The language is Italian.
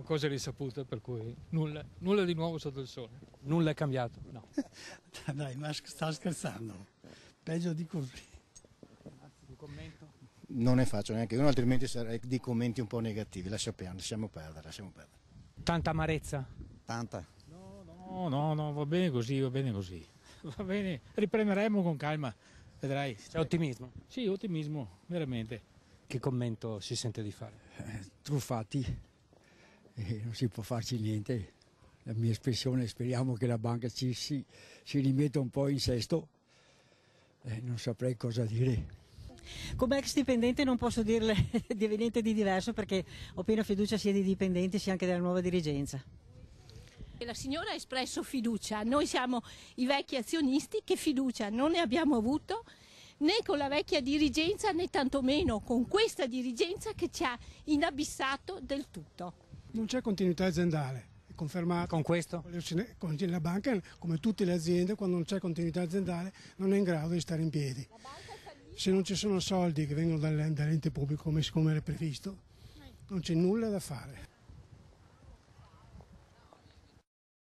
Cose risapute, per cui nulla di nuovo sotto il sole. Nulla è cambiato? No. Dai, ma sta scherzando, peggio di così. Un commento? Non ne faccio neanche uno, altrimenti sarei di commenti un po' negativi, lasciamo perdere. Tanta amarezza? Tanta. No, va bene così. Va bene, riprenderemo con calma, vedrai. C'è ottimismo? Sì, ottimismo, veramente. Che commento si sente di fare? Truffati, non si può farci niente. La mia espressione, speriamo che la banca si rimetta un po' in sesto. Non saprei cosa dire. Come ex dipendente non posso dirle di niente di diverso perché ho piena fiducia sia dei dipendenti sia anche della nuova dirigenza. La signora ha espresso fiducia, noi siamo i vecchi azionisti che fiducia non ne abbiamo avuto né con la vecchia dirigenza né tantomeno con questa dirigenza che ci ha inabissato del tutto. Non c'è continuità aziendale, è confermato. Con questo? Con la banca, come tutte le aziende, quando non c'è continuità aziendale non è in grado di stare in piedi. Se non ci sono soldi che vengono dall'ente pubblico come è previsto, non c'è nulla da fare.